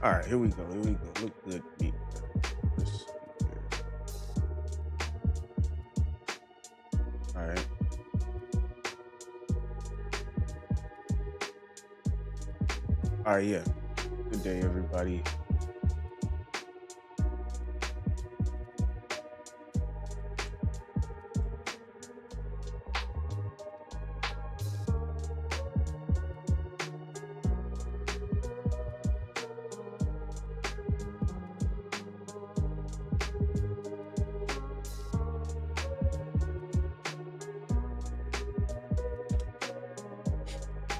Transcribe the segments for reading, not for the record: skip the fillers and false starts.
All right, here we go. Here we go. Look good. Let's see here. All right. All right, yeah. Good day, everybody.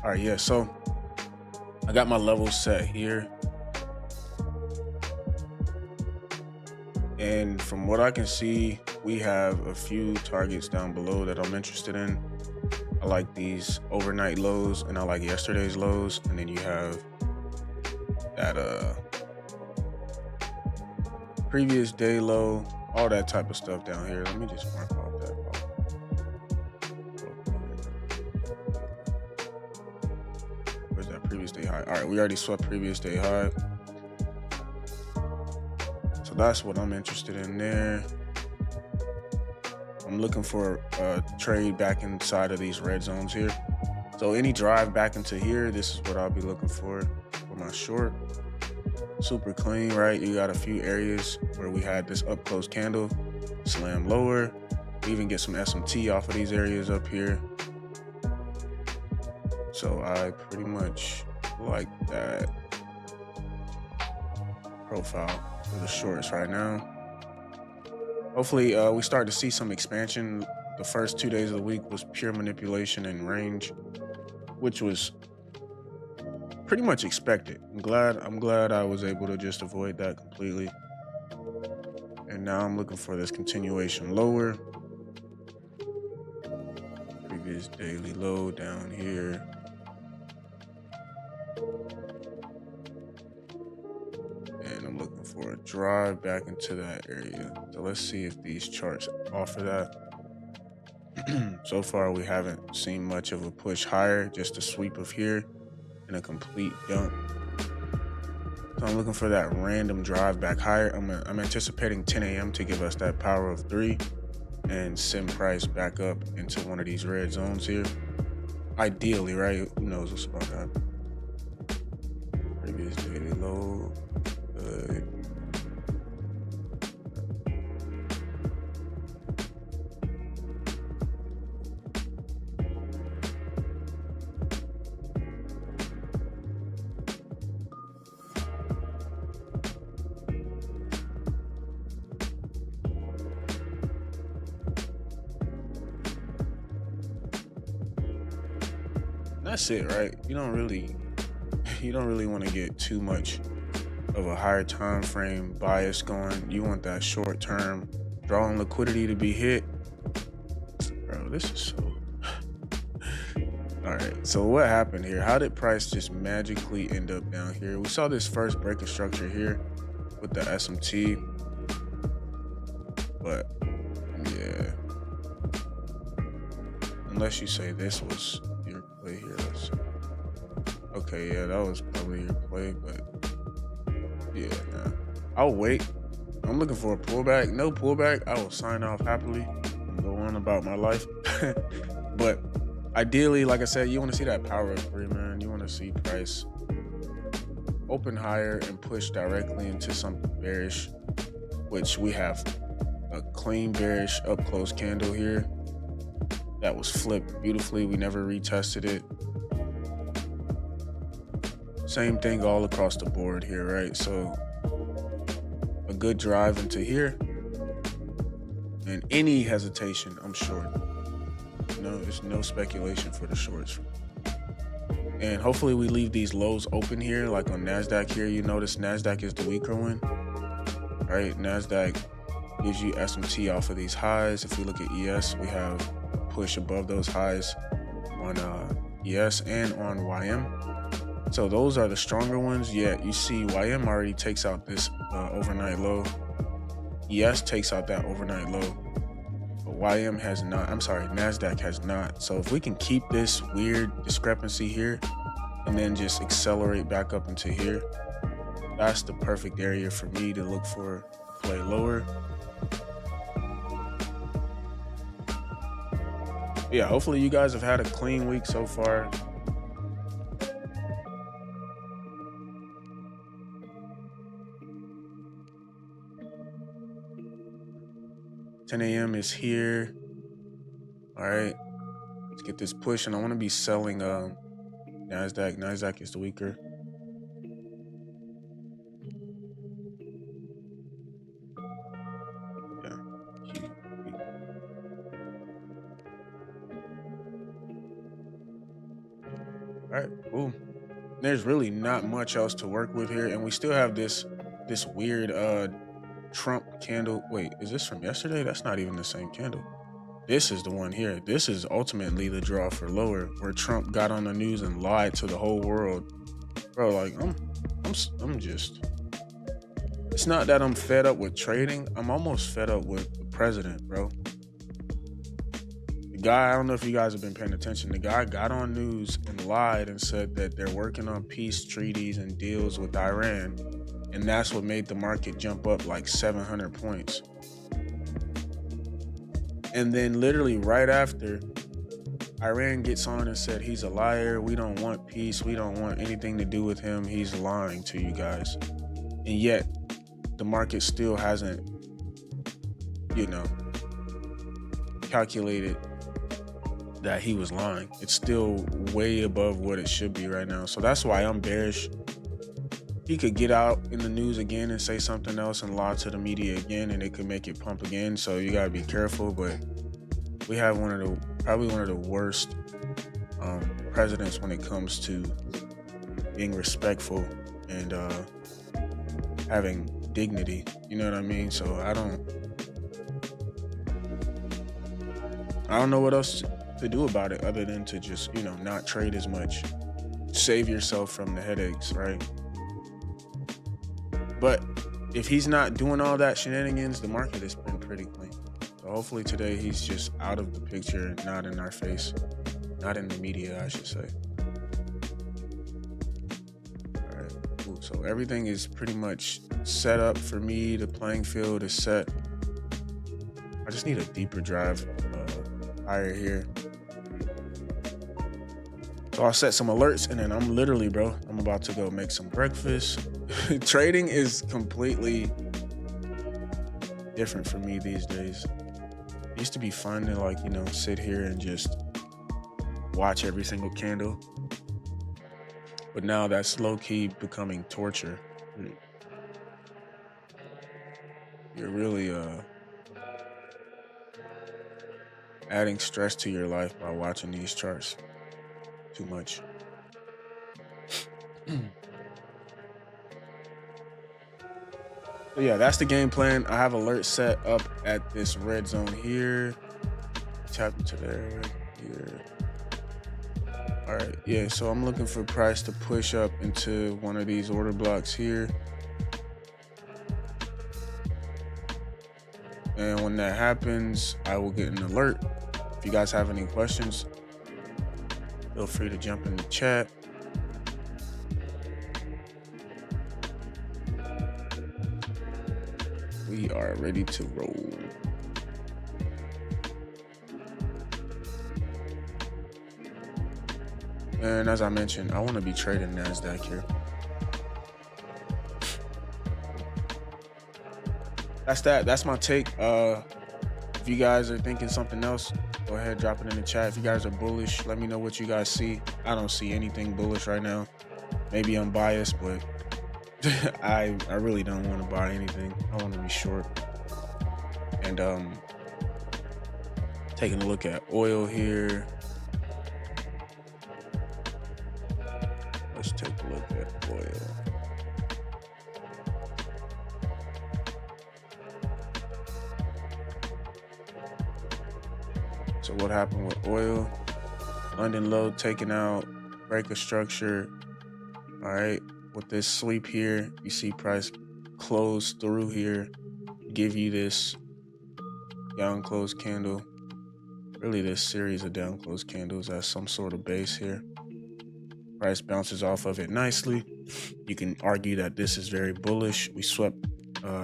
All right, yeah. So I got my levels set here, and from what I can see, we have a few targets down below that I'm interested in. I like these overnight lows, and I like yesterday's lows, and then you have that previous day low, all that type of stuff down here. Let me just mark off that. Where's that previous day high? All right, we already swept previous day high. So that's what I'm interested in there. I'm looking for a trade back inside of these red zones here. So any drive back into here, this is what I'll be looking for my short. Super clean, right? You got a few areas where we had this up close candle, slam lower. We even get some SMT off of these areas up here. So I pretty much like that profile for the shorts right now. Hopefully we start to see some expansion. The first 2 days of the week was pure manipulation and range, which was pretty much expected. I'm glad I was able to just avoid that completely. And now I'm looking for this continuation lower. Previous daily low down here. And I'm looking for a drive back into that area. So let's see if these charts offer that. So far, we haven't seen much of a push higher, just a sweep of here and a complete dump. So I'm looking for that random drive back higher. I'm anticipating 10 a.m. to give us that power of 3 and send price back up into one of these red zones here. Ideally, right? Who knows what's about to happen. Previous daily low. Good. That's it, right? You don't really want to get too much of a higher time frame bias going. You want that short term drawing liquidity to be hit. Bro, this is so all right, so what happened here? How did price just magically end up down here? We saw this first break of structure here with the SMT, but yeah, unless you say this was your play here. Okay, yeah, that was probably your play, but yeah, nah. I'll wait. I'm looking for a pullback. No pullback, I will sign off happily. go on about my life. But ideally, like I said, you want to see that power of three, man. You want to see price open higher and push directly into something bearish, which we have a clean bearish up close candle here that was flipped beautifully. We never retested it. Same thing all across the board here, right? So a good drive into here, and any hesitation, I'm short. No, there's no speculation for the shorts. And hopefully we leave these lows open here, like on NASDAQ here. You notice NASDAQ is the weaker one, right? NASDAQ gives you SMT off of these highs. If we look at ES, we have a push above those highs on ES and on YM. So those are the stronger ones. Yet you see YM already takes out this overnight low. ES takes out that overnight low. But YM has not. I'm sorry, NASDAQ has not. So if we can keep this weird discrepancy here and then just accelerate back up into here, that's the perfect area for me to look for play lower. Yeah, hopefully you guys have had a clean week so far. $10 a.m. is here. All right, let's get this push. And I want to be selling NASDAQ. NASDAQ is the weaker. Yeah. All right, boom. There's really not much else to work with here, and we still have this weird Trump candle. Wait, is this from yesterday? That's not even the same candle. This is the one here. This is ultimately the draw for lower, where Trump got on the news and lied to the whole world. Bro, like I'm just, it's not that I'm fed up with trading. I'm almost fed up with the president, bro. The guy, I don't know if you guys have been paying attention. The guy got on news and lied and said that they're working on peace treaties and deals with Iran. And that's what made the market jump up like 700 points. And then literally right after, Iran gets on and said he's a liar. We don't want peace. We don't want anything to do with him. He's lying to you guys. And yet the market still hasn't, calculated that he was lying. It's still way above what it should be right now. So that's why I'm bearish. He could get out in the news again and say something else and lie to the media again, and it could make it pump again. So you gotta be careful. But we have probably one of the worst presidents when it comes to being respectful and having dignity. You know what I mean? So I don't know what else to do about it other than to just not trade as much, save yourself from the headaches, right? But if he's not doing all that shenanigans, the market has been pretty clean. So hopefully today he's just out of the picture, not in our face, not in the media, I should say. All right, cool. So everything is pretty much set up for me. The playing field is set. I just need a deeper drive higher here. So I'll set some alerts, and then I'm literally, I'm about to go make some breakfast. Trading is completely different for me these days. It used to be fun to sit here and just watch every single candle. But now that's low-key becoming torture. You're really adding stress to your life by watching these charts too much. So yeah, that's the game plan. I have alerts set up at this red zone here. Tap into there, here. All right, yeah, so I'm looking for price to push up into one of these order blocks here. And when that happens, I will get an alert. If you guys have any questions, feel free to jump in the chat. We are ready to roll. And as I mentioned, I want to be trading NASDAQ here. That's that. That's my take. If you guys are thinking something else, go ahead, drop it in the chat. If you guys are bullish, let me know what you guys see. I don't see anything bullish right now. Maybe I'm biased, but I really don't want to buy anything. I want to be short. And taking a look at oil here. Let's take a look at oil. So what happened with oil? London low taken out, break of structure. All right, with this sweep here, you see price close through here, give you this down close candle. Really this series of down close candles as some sort of base here. Price bounces off of it nicely. You can argue that this is very bullish. We swept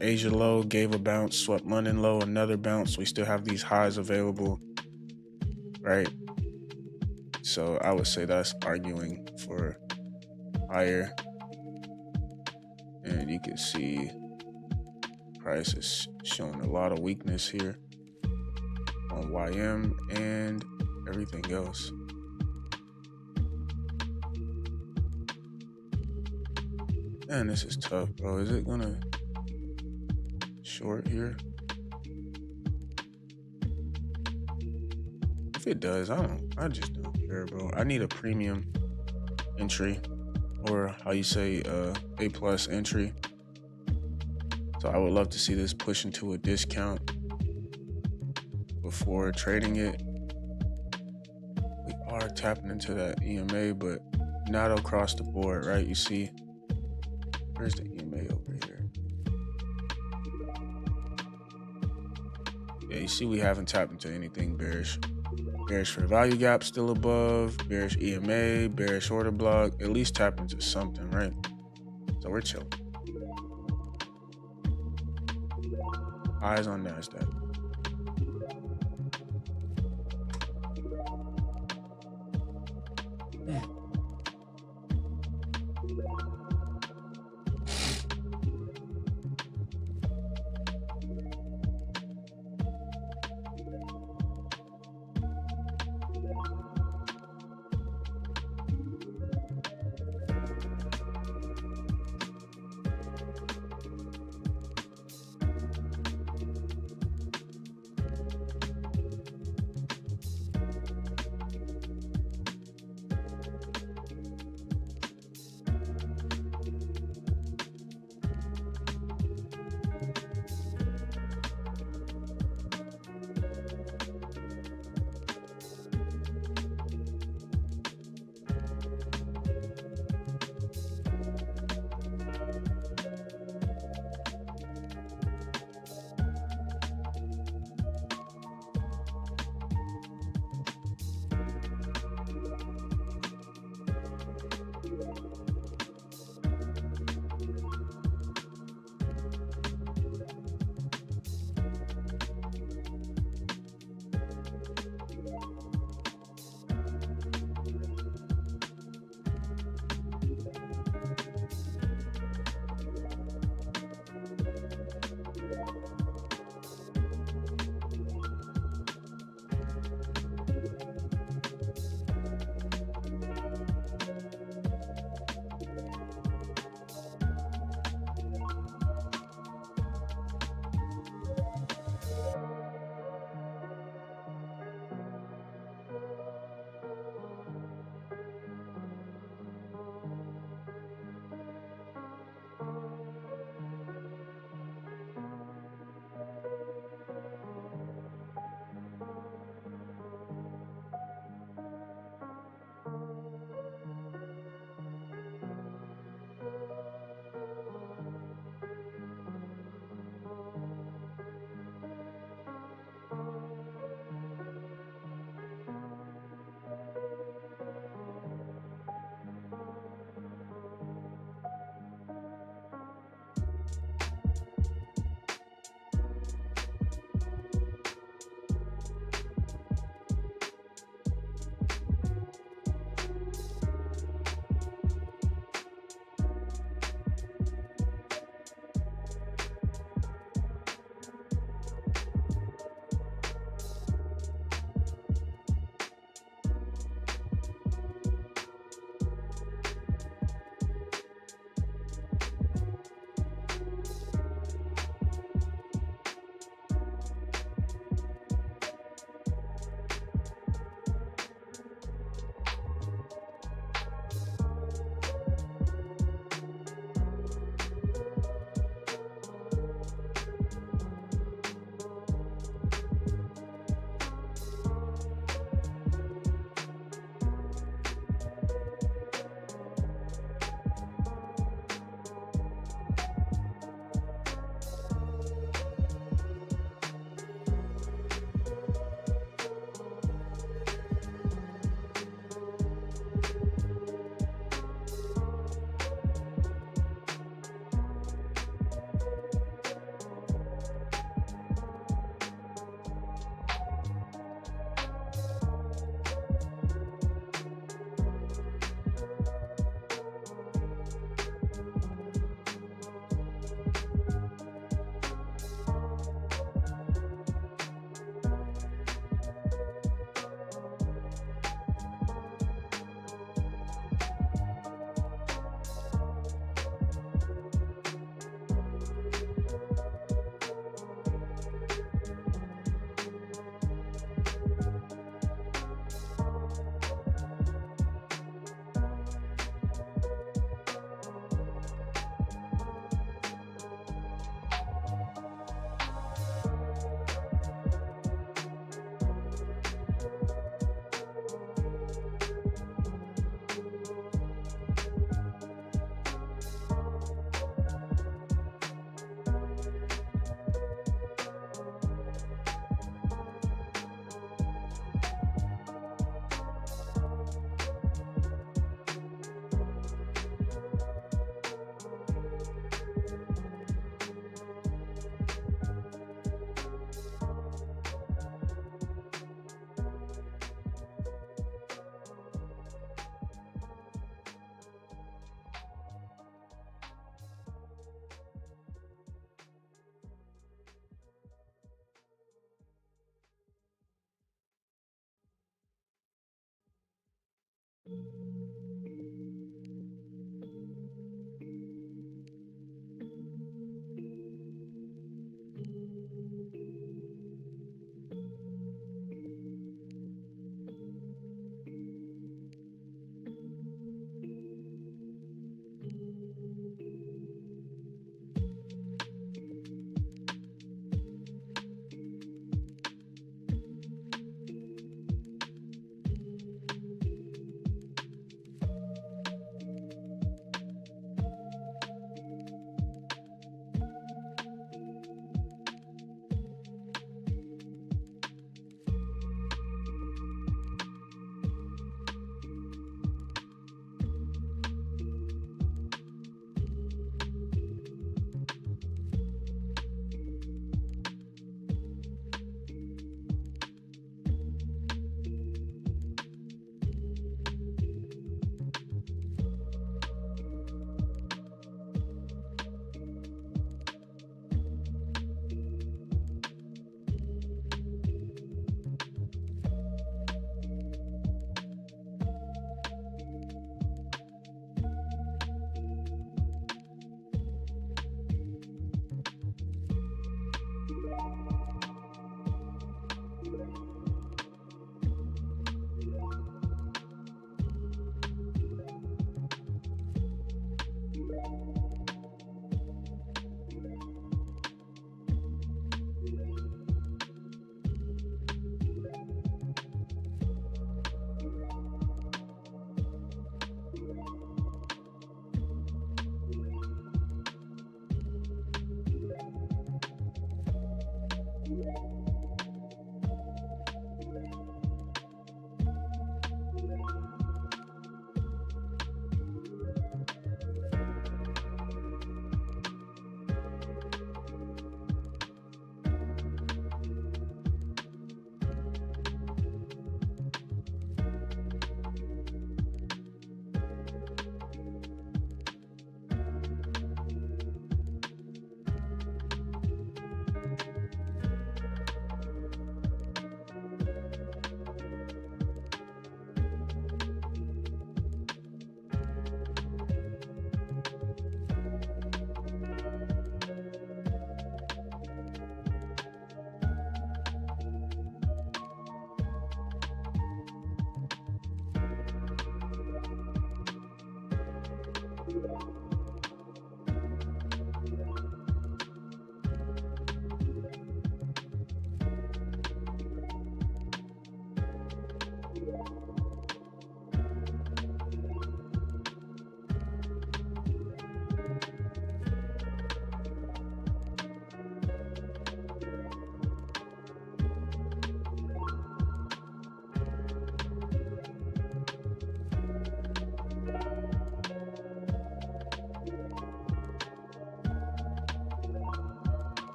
Asia low, gave a bounce, swept London low, another bounce. We still have these highs available, right? So I would say that's arguing for higher. And you can see price is showing a lot of weakness here on YM and everything else. Man, this is tough, bro. Is it gonna short here? If it does, I just don't care, bro. I need a premium entry, or how you say A plus entry. So I would love to see this push into a discount before trading it. We are tapping into that EMA, but not across the board, right? You see, where's the EMA over here? Yeah, you see we haven't tapped into anything bearish. Bearish for value gap still above, bearish EMA, bearish order block, at least tap into something, right? So we're chilling. Eyes on NASDAQ.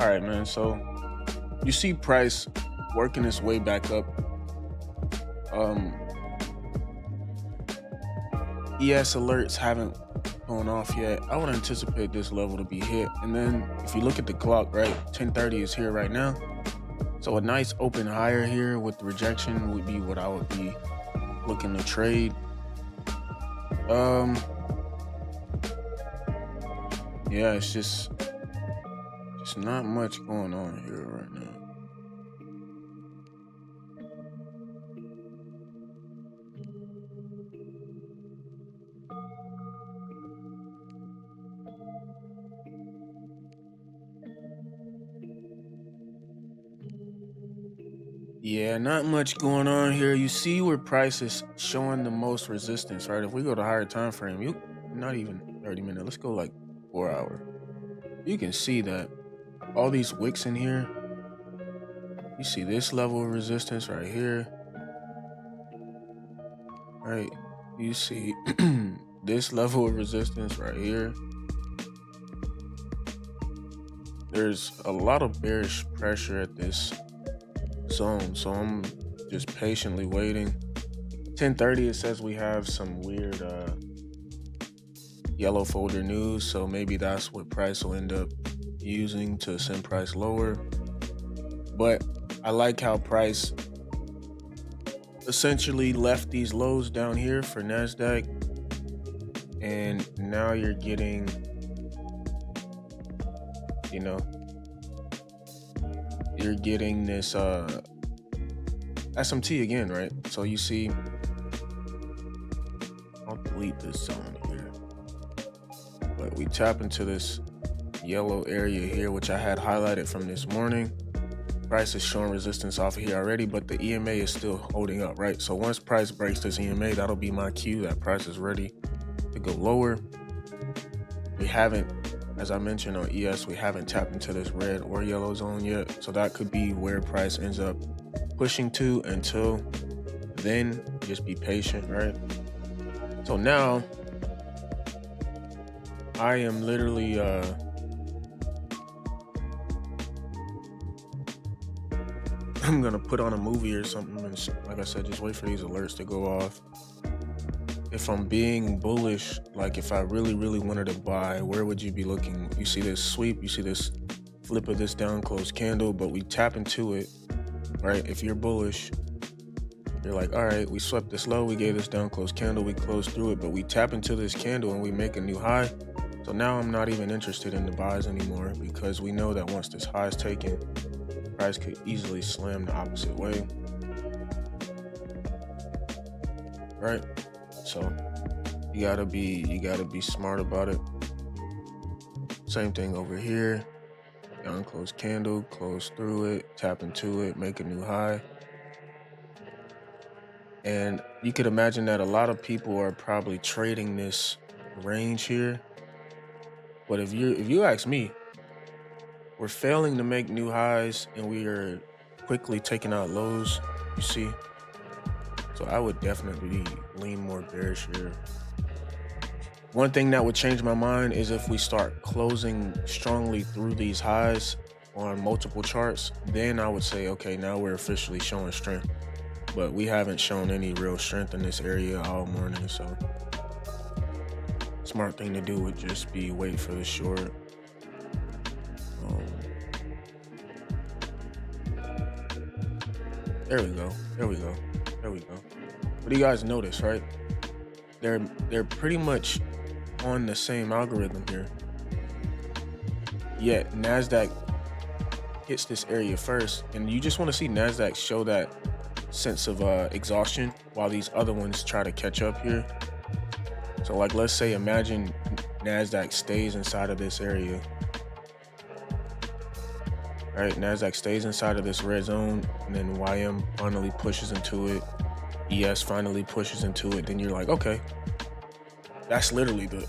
All right, man. So you see price working its way back up. Um, ES alerts haven't gone off yet. I would anticipate this level to be hit. And then if you look at the clock, right, 10:30 is here right now. So a nice open higher here with the rejection would be what I would be looking to trade. Yeah, it's just not much going on here right now. Yeah, not much going on here. You see where price is showing the most resistance, right? If we go to higher time frame, you not even 30 minutes. Let's go like 4 hour. You can see that all these wicks in here. You see this level of resistance right here, right? You see this level of resistance right here. There's a lot of bearish pressure at this zone, so I'm just patiently waiting. 10:30 it says we have some weird yellow folder news, so maybe that's what price will end up using to send price lower. But I like how price essentially left these lows down here for NASDAQ, and now you're getting, you know, you're getting this SMT again, right? So you see, I'll delete this zone here, but we tap into this yellow area here, which I had highlighted from this morning. Price is showing resistance off of here already, but the EMA is still holding up, right? So once price breaks this EMA, that'll be my cue that price is ready to go lower. We haven't, as I mentioned on ES, we haven't tapped into this red or yellow zone yet. So that could be where price ends up pushing to. Until then, just be patient, right? So now I am literally I'm gonna put on a movie or something, and like I said, just wait for these alerts to go off. If I'm being bullish, like if I really wanted to buy, where would you be looking? You see this sweep, you see this flip of this down closed candle, but we tap into it, right? If you're bullish, you're like, all right, we swept this low, we gave this down closed candle, we closed through it, but we tap into this candle and we make a new high. So now I'm not even interested in the buys anymore, because we know that once this high is taken, price could easily slam the opposite way, right? So you gotta be smart about it. Same thing over here. Down closed candle, close through it, tap into it, make a new high. And you could imagine that a lot of people are probably trading this range here. But if you ask me, we're failing to make new highs and we are quickly taking out lows, you see. So I would definitely lean more bearish here. One thing that would change my mind is if we start closing strongly through these highs on multiple charts. Then I would say, okay, now we're officially showing strength. But we haven't shown any real strength in this area all morning, so smart thing to do would just be wait for the short. There we go. What do you guys notice, right? They're pretty much on the same algorithm here. Yet NASDAQ hits this area first, and you just want to see NASDAQ show that sense of exhaustion while these other ones try to catch up here. So like, let's say, imagine NASDAQ stays inside of this area. Right, NASDAQ stays inside of this red zone, and then YM finally pushes into it. ES finally pushes into it. Then you're like, okay, that's literally the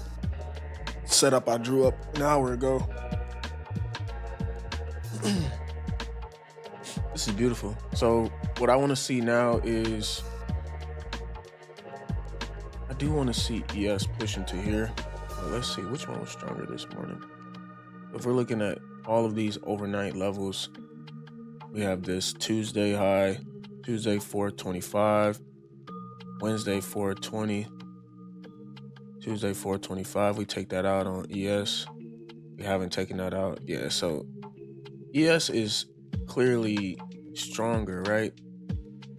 setup I drew up an hour ago. This is beautiful. So what I want to see now is, I do want to see ES push into here. Let's see which one was stronger this morning. If we're looking at all of these overnight levels. We have this Tuesday high, Tuesday 425, Wednesday 420, Tuesday 425. We take that out on ES. We haven't taken that out. Yeah, so ES is clearly stronger, right?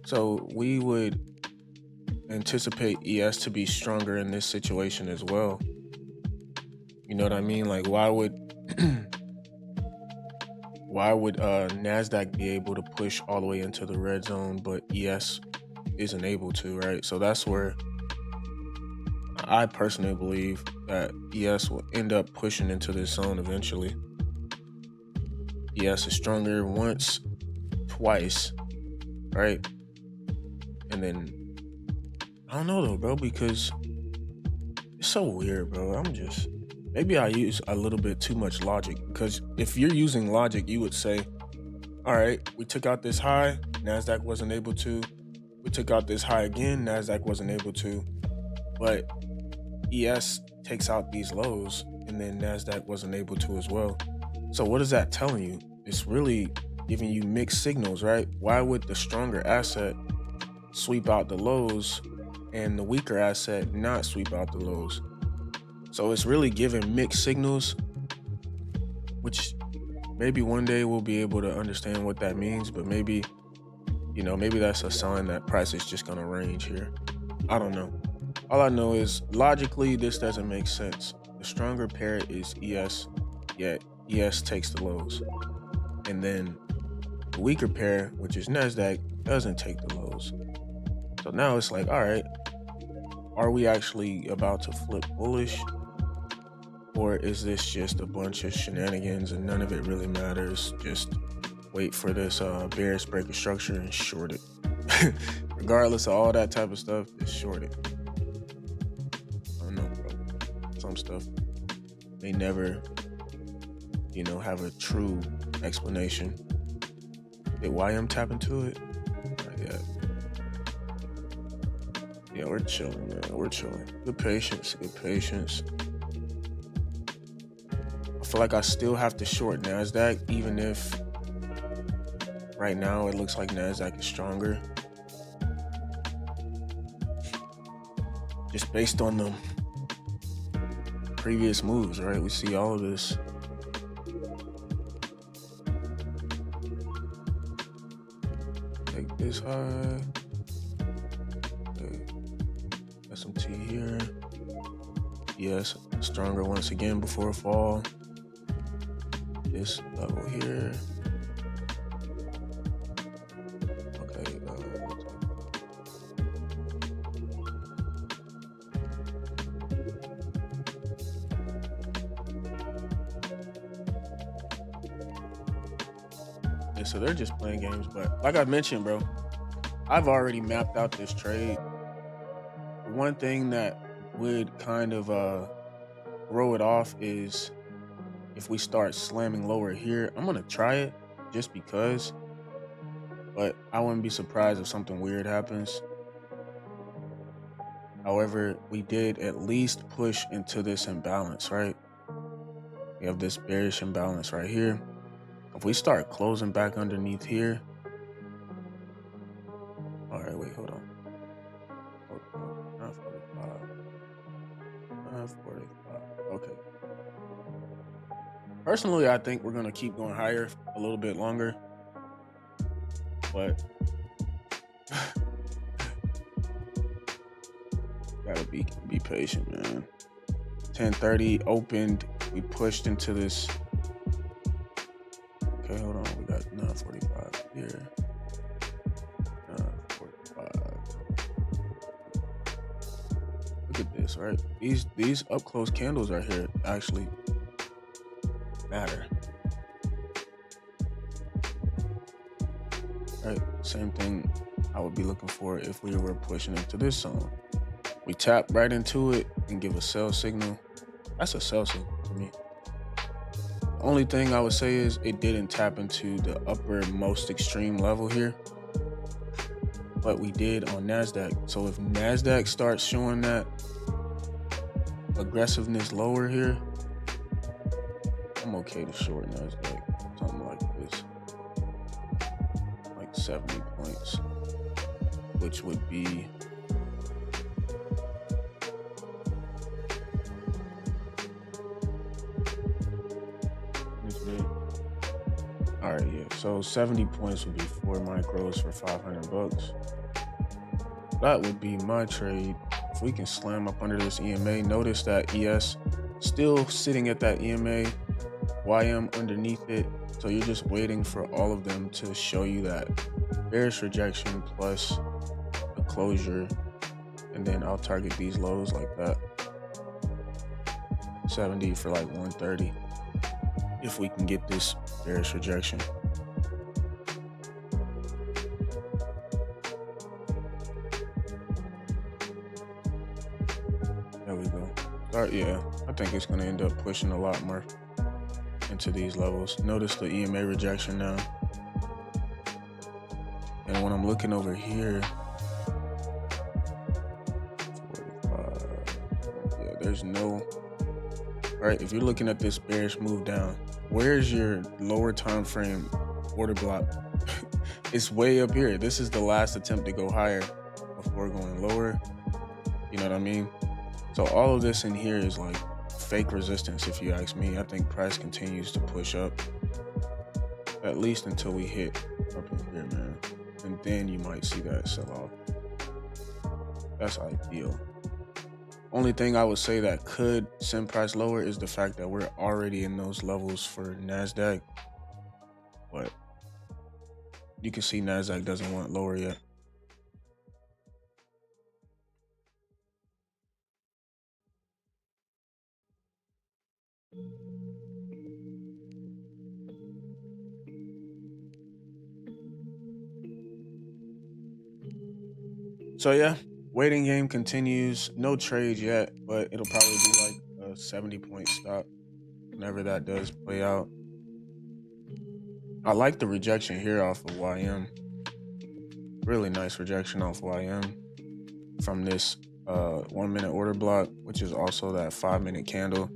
So we would anticipate ES to be stronger in this situation as well. You know what I mean? Like, why would Nasdaq be able to push all the way into the red zone, but ES isn't able to, right? So that's where I personally believe that ES will end up pushing into this zone eventually. ES is stronger once, twice, right? And then I don't know though, bro, because it's so weird, bro. Maybe I use a little bit too much logic, because if you're using logic, you would say, all right, we took out this high, Nasdaq wasn't able to. We took out this high again, Nasdaq wasn't able to. But ES takes out these lows, and then Nasdaq wasn't able to as well. So what is that telling you? It's really giving you mixed signals, right? Why would the stronger asset sweep out the lows and the weaker asset not sweep out the lows? So it's really giving mixed signals, which maybe one day we'll be able to understand what that means, but maybe that's a sign that price is just gonna range here. I don't know. All I know is logically this doesn't make sense. The stronger pair is ES, yet ES takes the lows. And then the weaker pair, which is Nasdaq, doesn't take the lows. So now it's like, all right, are we actually about to flip bullish? Or is this just a bunch of shenanigans and none of it really matters? Just wait for this bearish break of structure and short it. Regardless of all that type of stuff, just short it. I don't know, bro. Some stuff they never, have a true explanation. Did YM tap into it? Not yet. Yeah, we're chilling, man. We're chilling. Good patience. Good patience. I feel like I still have to short Nasdaq, even if right now it looks like Nasdaq is stronger. Just based on the previous moves, right? We see all of this. Take this high. Okay. SMT here. Yes, stronger once again before fall. This level here. Okay. Yeah, so they're just playing games, but like I mentioned, bro, I've already mapped out this trade. One thing that would kind of throw it off is if we start slamming lower here. I'm gonna try it just because, but I wouldn't be surprised if something weird happens. However, we did at least push into this imbalance, right? We have this bearish imbalance right here. If we start closing back underneath here, all right, wait, hold on. 945. Okay. Personally, I think we're gonna keep going higher a little bit longer, but gotta be patient, man. 10:30 opened. We pushed into this. Okay, hold on. We got 945 here. 945. Look at this, right? These up close candles right here actually matter. Right, same thing I would be looking for if we were pushing into this zone. We tap right into it and give a sell signal. That's a sell signal to me. The only thing I would say is it didn't tap into the uppermost extreme level here, but we did on NASDAQ. So if NASDAQ starts showing that aggressiveness lower here, I'm okay to short Nasdaq, something like this, like 70 points, which would be all right, yeah. So 70 points would be 4 micros for 500 bucks. That would be my trade. If we can slam up under this EMA, notice that ES still sitting at that EMA, YM underneath it. So you're just waiting for all of them to show you that bearish rejection plus a closure, and then I'll target these lows like that. 70 for like 130 if we can get this bearish rejection. There we go. Yeah, I think it's going to end up pushing a lot more into these levels. Notice the EMA rejection now. And when I'm looking over here, 45, yeah, there's no, all right, if you're looking at this bearish move down, where's your lower time frame order block? It's way up here. This is the last attempt to go higher before going lower. You know what I mean? So all of this in here is like fake resistance, if you ask me. I think price continues to push up, at least until we hit up in here, man. And then you might see that sell off. That's ideal. Only thing I would say that could send price lower is the fact that we're already in those levels for NASDAQ. But you can see NASDAQ doesn't want lower yet. So yeah, waiting game continues. No trades yet, but it'll probably be like a 70-point stop whenever that does play out. I like the rejection here off of YM. Really nice rejection off YM from this 1 minute order block, which is also that 5 minute candle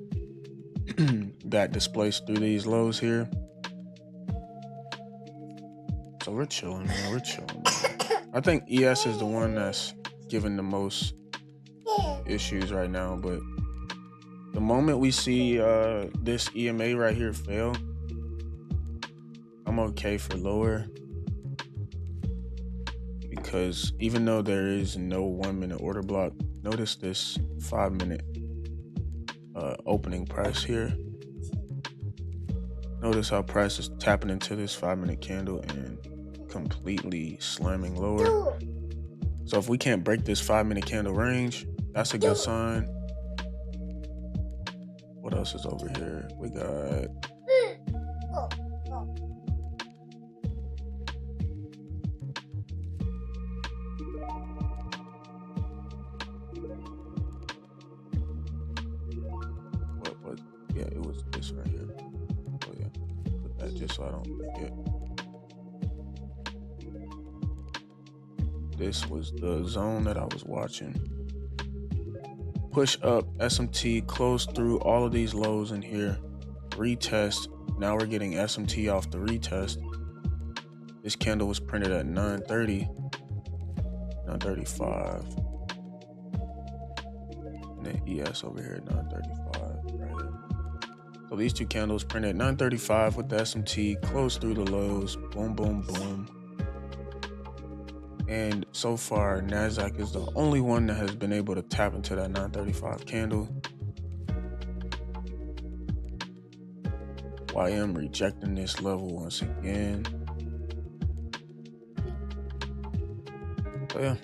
that displaced through these lows here. So we're chilling, man. We're chilling, man. I think ES is the one that's given the most issues right now, but the moment we see this EMA right here fail, I'm okay for lower, because even though there is no 1 minute order block, notice this 5 minute opening price here. Notice how price is tapping into this 5 minute candle and completely slamming lower. So if we can't break this 5 minute candle range, that's a good sign. What else is over here? We got what was, yeah, it was this right here. Oh yeah, put that just so I don't forget. This was the zone that I was watching. Push up, SMT, close through all of these lows in here. Retest. Now we're getting SMT off the retest. This candle was printed at 9:30, 9:35. And then ES over here at 9:35, right here. So these two candles printed at 9:35 with the SMT, close through the lows. Boom, boom, boom. And so far, NASDAQ is the only one that has been able to tap into that 9:35 candle. YM rejecting this level once again. So yeah,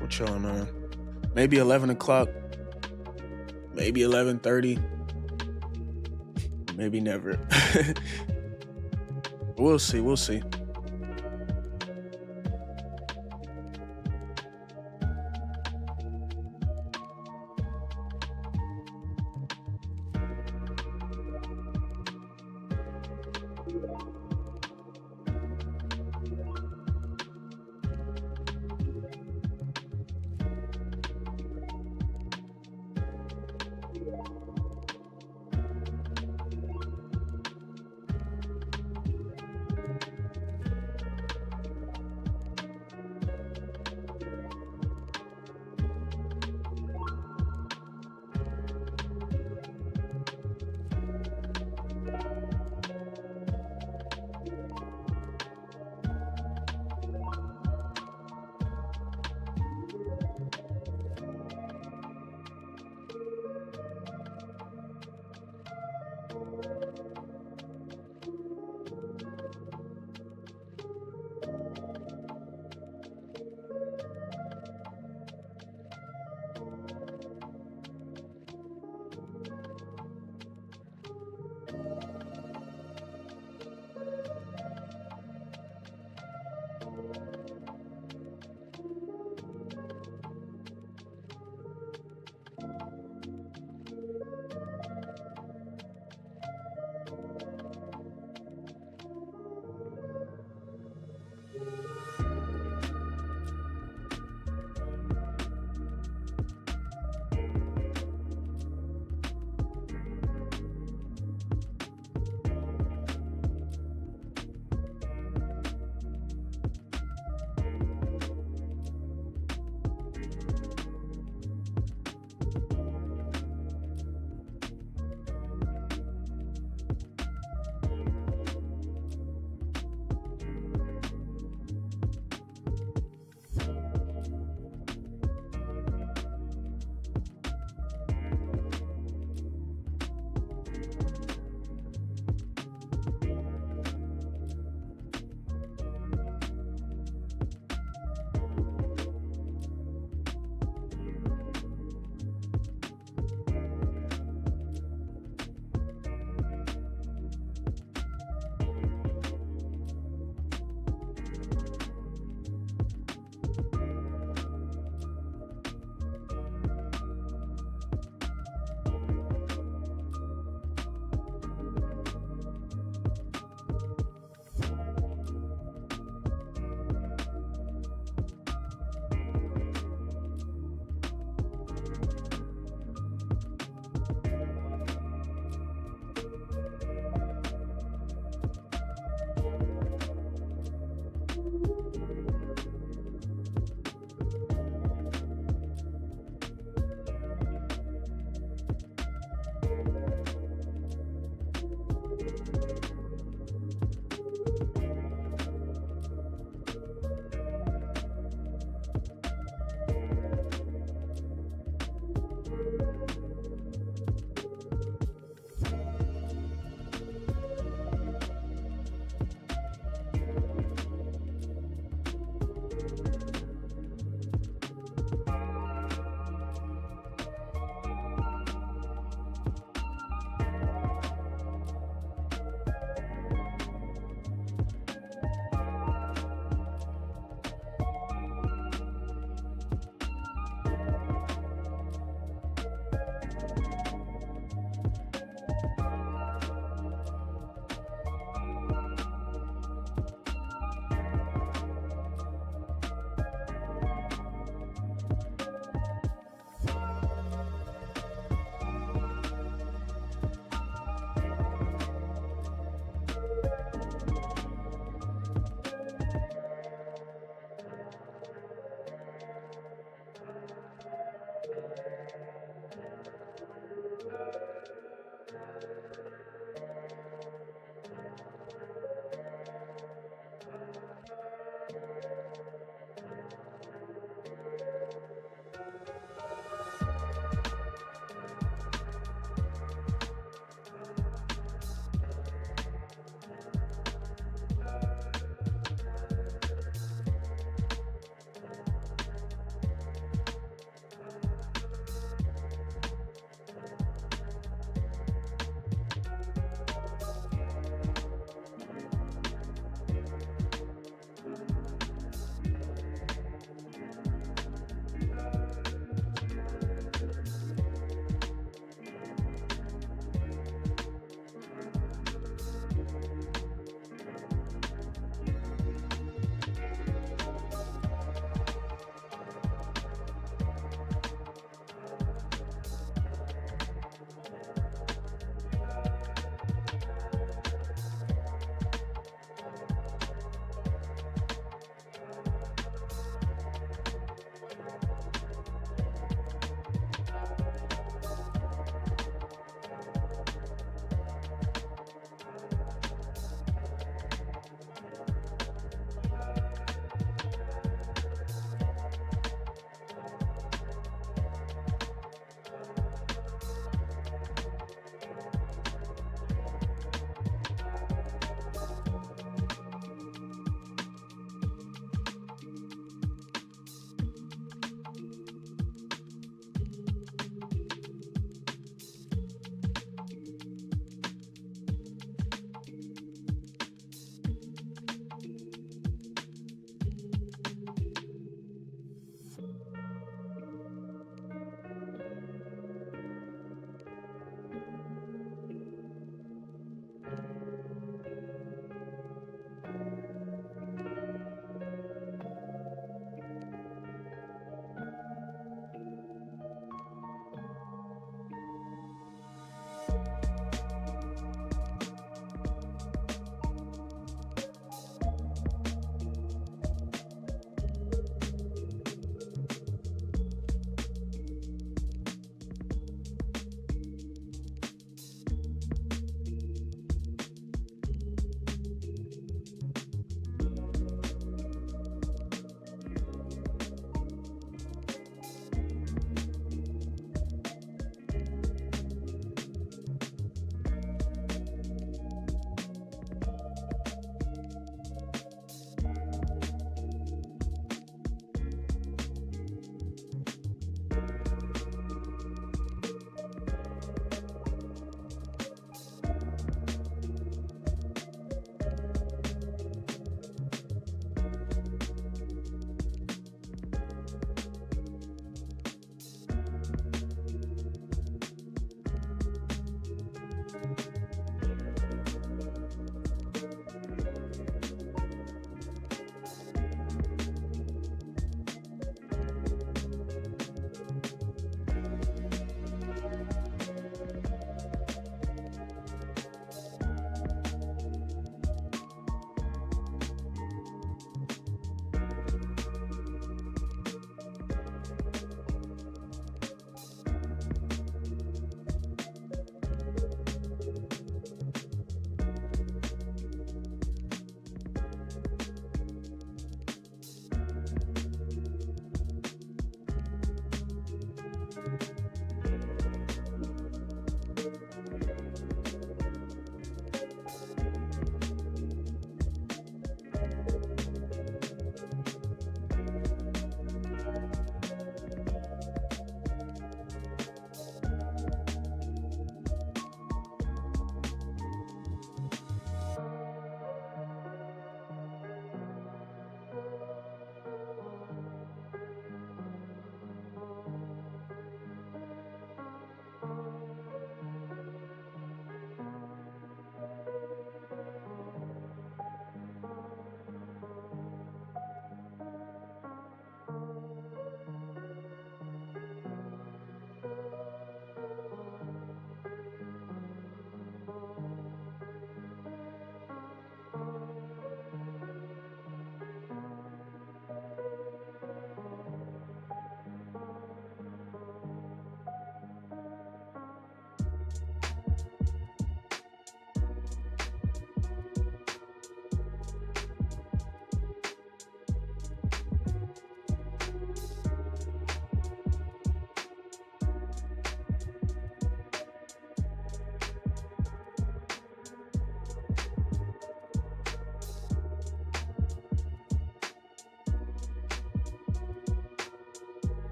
we're chilling, man. Maybe 11 o'clock, maybe 11:30, maybe never. We'll see, we'll see.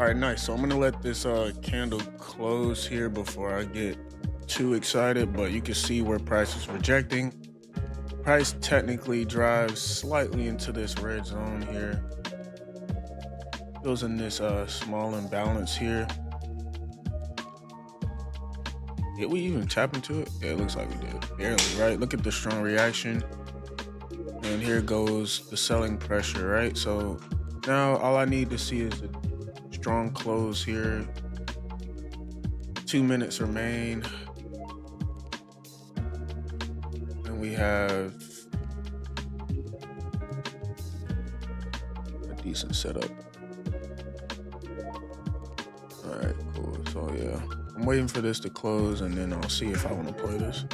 All right, nice. So I'm gonna let this candle close here before I get too excited, but you can see where price is rejecting. Price technically drives slightly into this red zone here. Goes in this small imbalance here. Did we even tap into it? Yeah, it looks like we did. Barely, right? Look at the strong reaction. And here goes the selling pressure, right? So now all I need to see is a strong close here. 2 minutes remain. And we have a decent setup. All right, cool. So yeah, I'm waiting for this to close and then I'll see if I want to play this.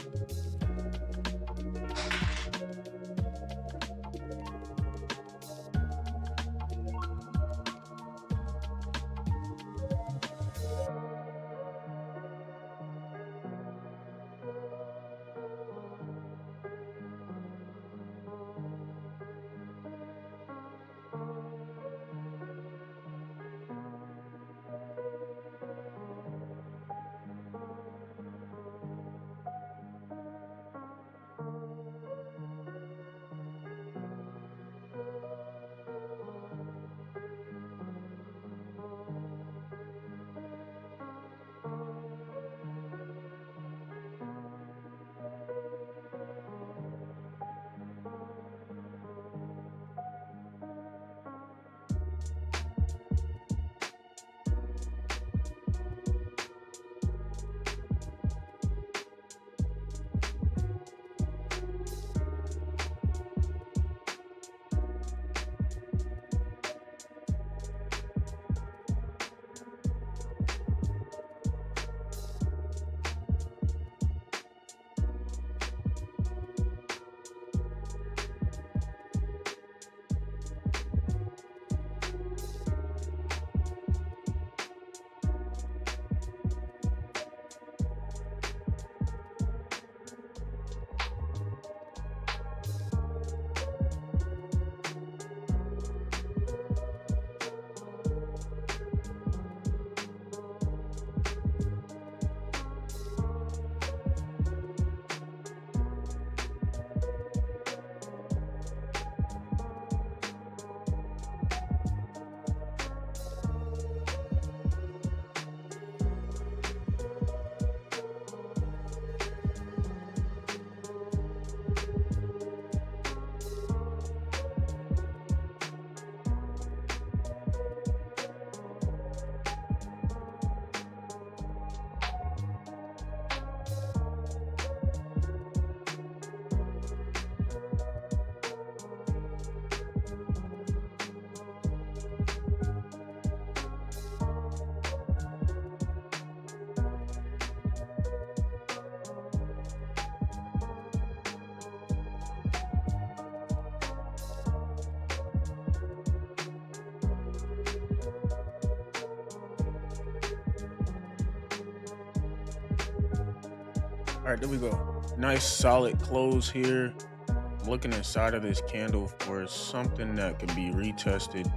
All right, there we go. Nice solid close here. I'm looking inside of this candle for something that can be retested,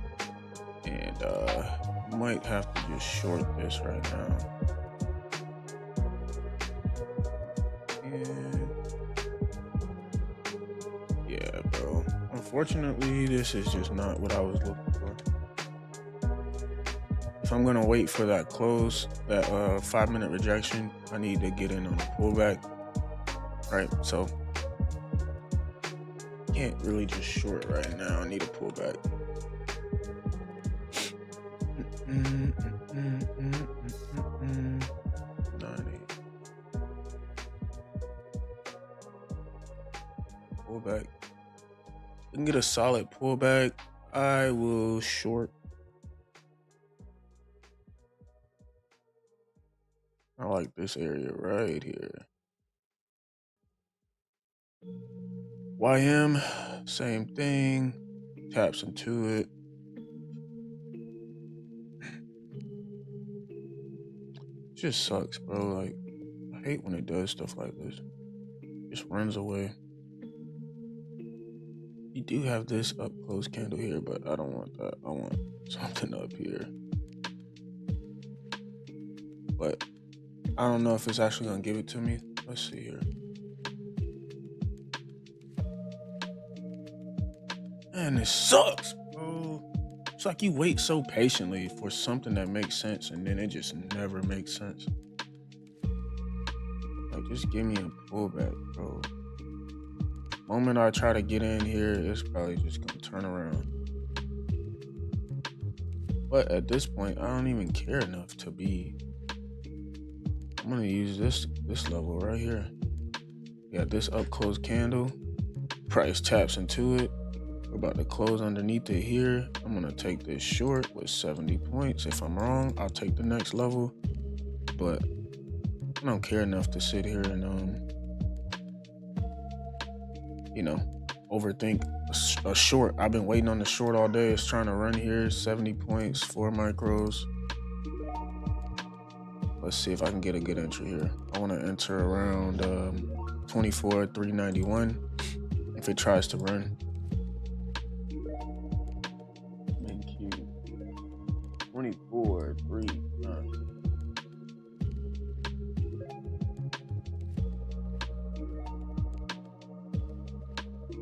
and might have to just short this right now. And yeah, bro. Unfortunately, this is just not what I was looking for. If I'm gonna wait for that close, that 5-minute rejection, I need to get in on a pullback, right? So can't really just short right now. I need a pullback. Pullback. we can get a solid pullback, I will short. I like this area right here. YM, same thing. Taps into it. It just sucks, bro. Like, I hate when it does stuff like this. Just runs away. You do have this up close candle here, but I don't want that. I want something up here. But I don't know if it's actually gonna give it to me. Let's see here. Man, this sucks, bro. It's like you wait so patiently for something that makes sense, and then it just never makes sense. Like, just give me a pullback, bro. Moment I try to get in here, it's probably just gonna turn around. But at this point, I don't even care enough to be. I'm gonna use this level right here. Got this up close candle. Price taps into it. We're about to close underneath it here. I'm gonna take this short with 70 points. If I'm wrong, I'll take the next level. But I don't care enough to sit here and overthink a short. I've been waiting on the short all day. It's trying to run here. 70 points, 4 micros. Let's see if I can get a good entry here. I want to enter around 24,391 if it tries to run. Min Q 24,390.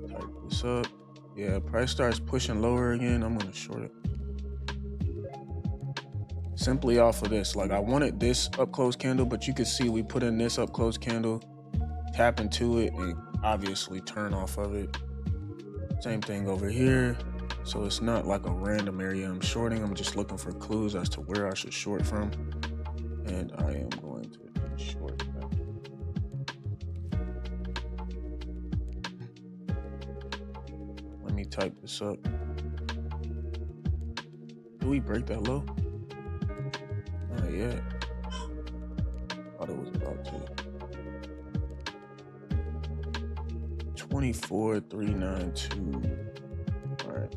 Type this up. Yeah, price starts pushing lower again. I'm gonna short it. Simply off of this. Like, I wanted this up close candle, but you could see we put in this up close candle, tap into it, and obviously turn off of it. Same thing over here. So it's not like a random area I'm shorting. I'm just looking for clues as to where I should short from. And I am going to short that. Let me type this up. Do we break that low? Not yet. Thought it was about to. 24,392. All right.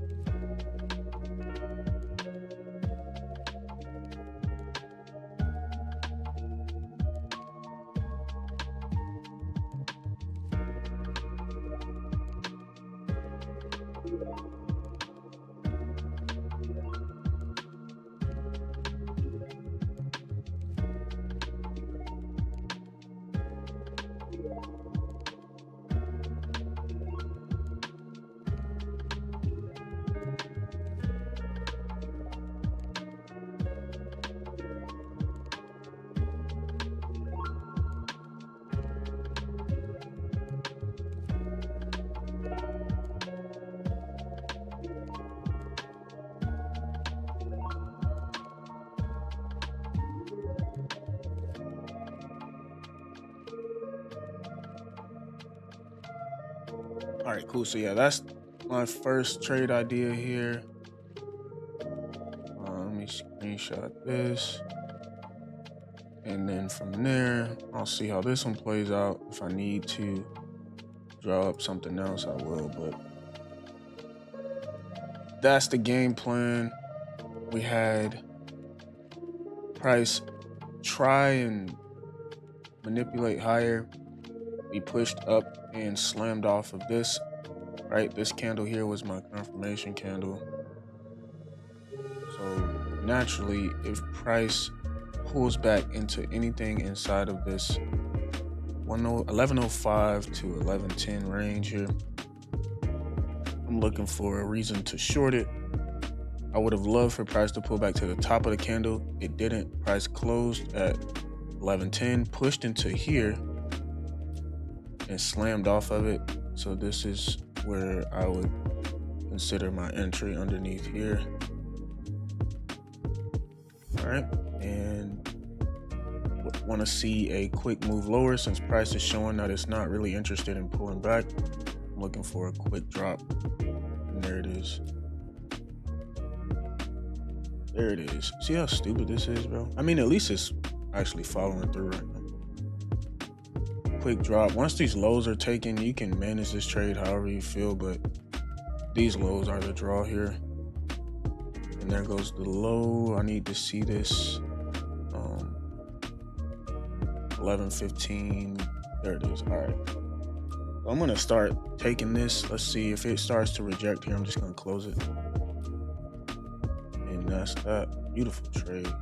All right, cool. So yeah, that's my first trade idea here. Let me screenshot this. And then from there, I'll see how this one plays out. If I need to draw up something else, I will. But that's the game plan. We had price try and manipulate higher. We pushed up and slammed off of this, right? This candle here was my confirmation candle. So naturally, if price pulls back into anything inside of this 1105 to 1110 range here, I'm looking for a reason to short it. I would have loved for price to pull back to the top of the candle. It didn't. Price closed at 1110, pushed into here, and slammed off of it. So this is where I would consider my entry underneath here. All right, and want to see a quick move lower since price is showing that it's not really interested in pulling back. I'm I'm looking for a quick drop. And there it is. There it is. See how stupid this is, bro? I mean, at least it's actually following through right now. Quick drop. Once these lows are taken, you can manage this trade however you feel, but these lows are the draw here. And there goes the low. I need to see this. 11:15. There it is. All right. I'm going to start taking this. Let's see if it starts to reject here. I'm just going to close it. And that's that. Beautiful trade.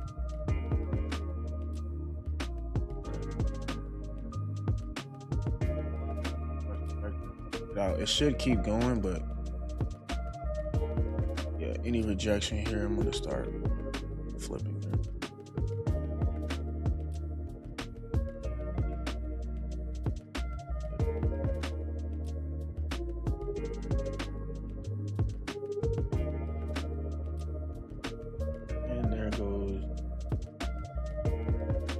It should keep going, but yeah, any rejection here, I'm going to start flipping here.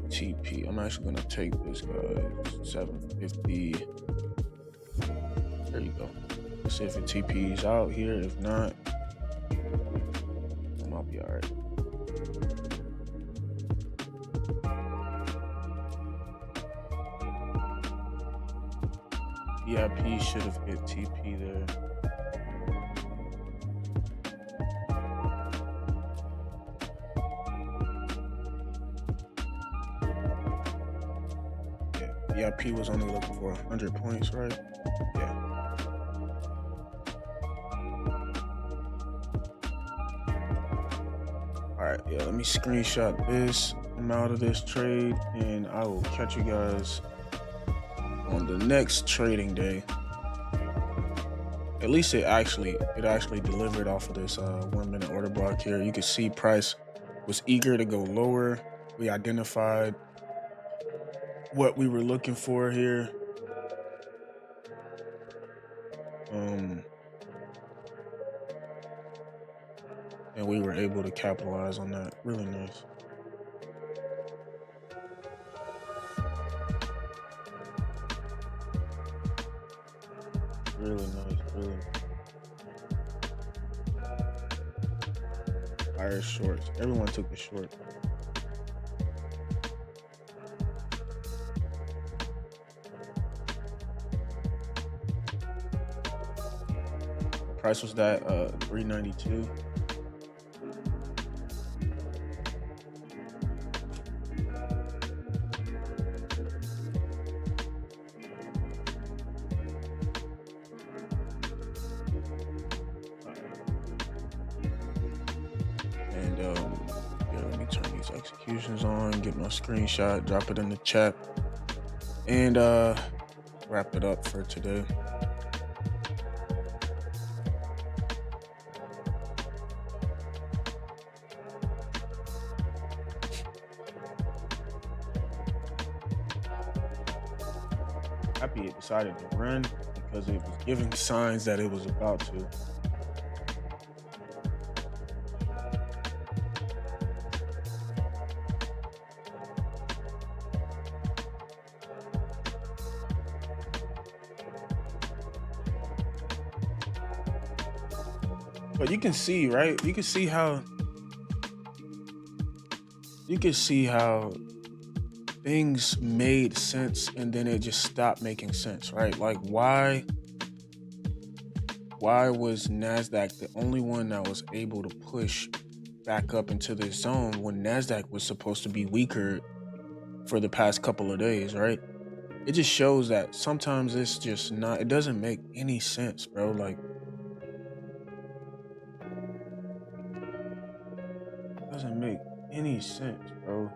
TP. I'm actually gonna take this, guys. 750. There you go. Let's see if it TP's out here. If not, I'll be all right. VIP should have hit TP there. VIP was only looking for 100 points, right? Yeah. All right, yeah, let me screenshot this. I'm out of this trade, and I will catch you guys on the next trading day. At least it actually delivered off of this 1 minute order block here. You can see price was eager to go lower. We identified what we were looking for here. And we were able to capitalize on that. Really nice. Really nice, really. Higher shorts. Everyone took the short. Price was that 392. And yeah, let me turn these executions on, get my screenshot, drop it in the chat, and wrap it up for today. Happy it decided to run because it was giving signs that it was about to. But you can see, right? You can see how things made sense and then it just stopped making sense, right? Like why was NASDAQ the only one that was able to push back up into this zone when NASDAQ was supposed to be weaker for the past couple of days, right? It just shows that sometimes it's just not, it doesn't make any sense, bro. Like, it doesn't make any sense, bro.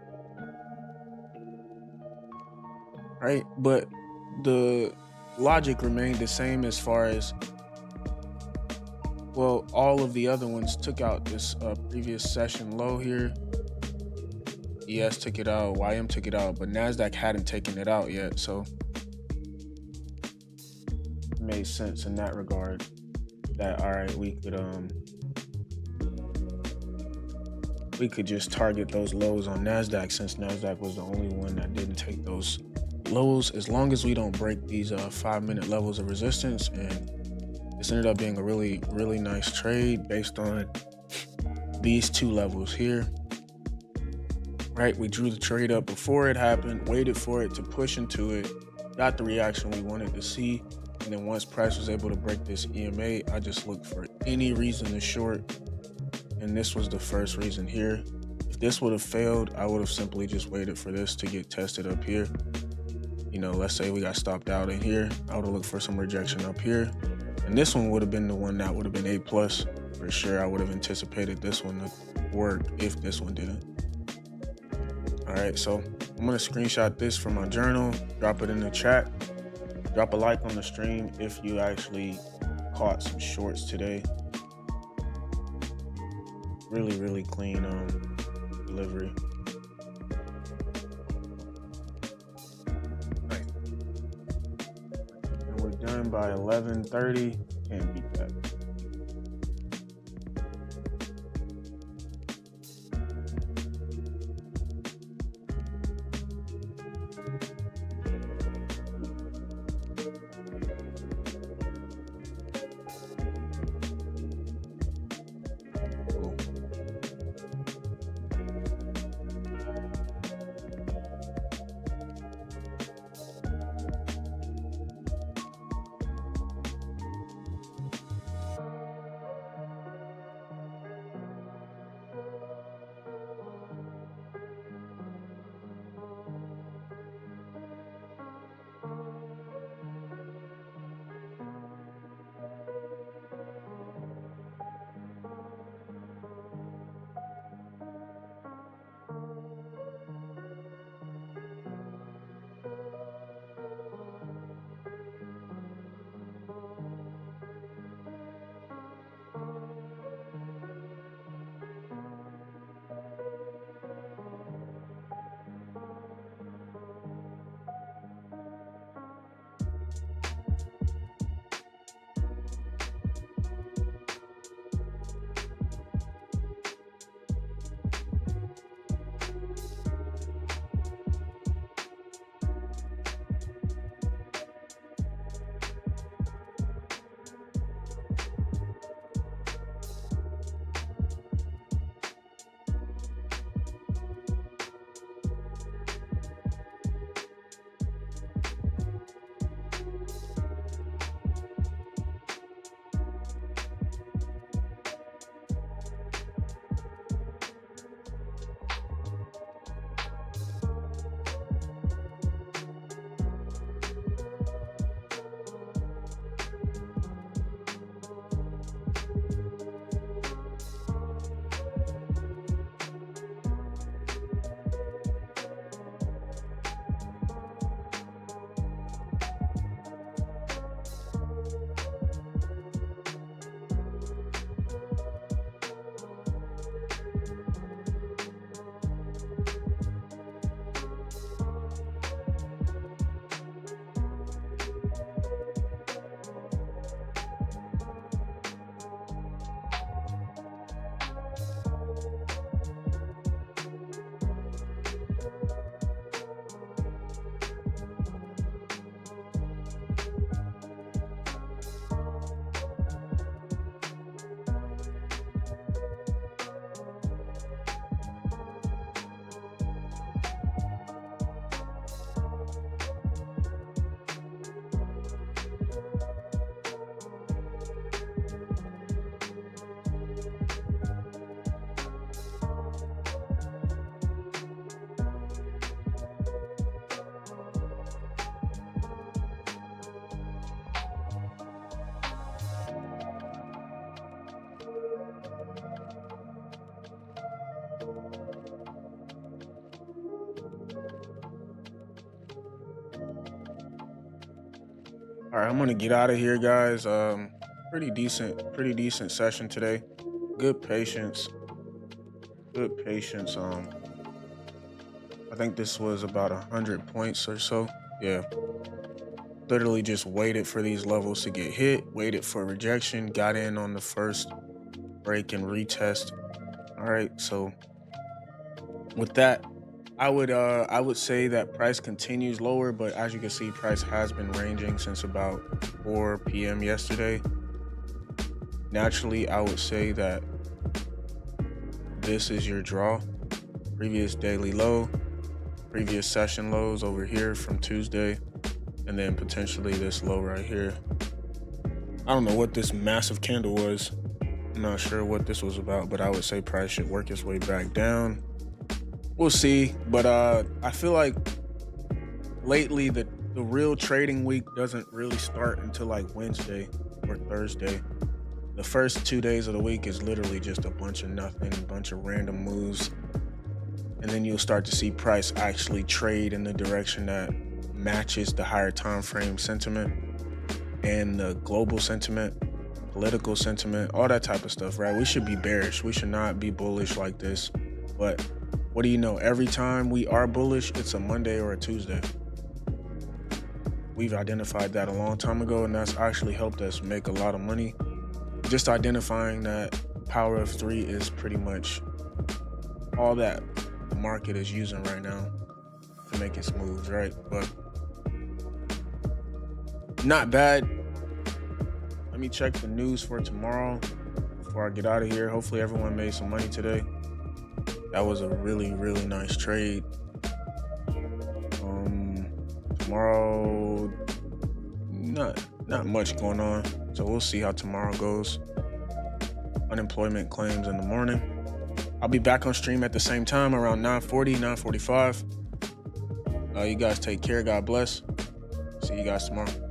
Right? But the logic remained the same as far as, well, all of the other ones took out this previous session low here. ES took it out, YM took it out, but NASDAQ hadn't taken it out yet, so it made sense in that regard that, all right, we could just target those lows on NASDAQ since NASDAQ was the only one that didn't take those levels, as long as we don't break these 5-minute levels of resistance. And this ended up being a really, really nice trade based on these two levels here. Right, we drew the trade up before it happened, waited for it to push into it, got the reaction we wanted to see, and then once price was able to break this EMA, I just looked for any reason to short, and this was the first reason here. If this would have failed, I would have simply just waited for this to get tested up here. You know, let's say we got stopped out in here, I would have looked for some rejection up here, and this one would have been the one that would have been A plus for sure. I would have anticipated this one to work if this one didn't. All right, so I'm gonna screenshot this from my journal, drop it in the chat, drop a like on the stream if you actually caught some shorts today. Really, really clean delivery. Nice. And we're done by 11:30. Can't beat that. All right, I'm gonna get out of here, guys. Pretty decent session today. Good patience. Good patience. I think this was about 100 points or so. Yeah. Literally just waited for these levels to get hit, waited for rejection, got in on the first break and retest. All right, so with that, I would say that price continues lower, but as you can see, price has been ranging since about 4 p.m. yesterday. Naturally, I would say that this is your draw. Previous daily low, previous session lows over here from Tuesday, and then potentially this low right here. I don't know what this massive candle was. I'm not sure what this was about, but I would say price should work its way back down. We'll see, but I feel like lately the real trading week doesn't really start until like Wednesday or Thursday. The first 2 days of the week is literally just a bunch of nothing, a bunch of random moves. And then you'll start to see price actually trade in the direction that matches the higher time frame sentiment and the global sentiment, political sentiment, all that type of stuff, right? We should be bearish. We should not be bullish like this. But what do you know? Every time we are bullish, it's a Monday or a Tuesday. We've identified that a long time ago, and that's actually helped us make a lot of money. Just identifying that power of 3 is pretty much all that the market is using right now to make its moves, right? But not bad. Let me check the news for tomorrow before I get out of here. Hopefully everyone made some money today. That was a really, really nice trade. Tomorrow, not much going on. So we'll see how tomorrow goes. Unemployment claims in the morning. I'll be back on stream at the same time around 9:40, 9:45. You guys take care. God bless. See you guys tomorrow.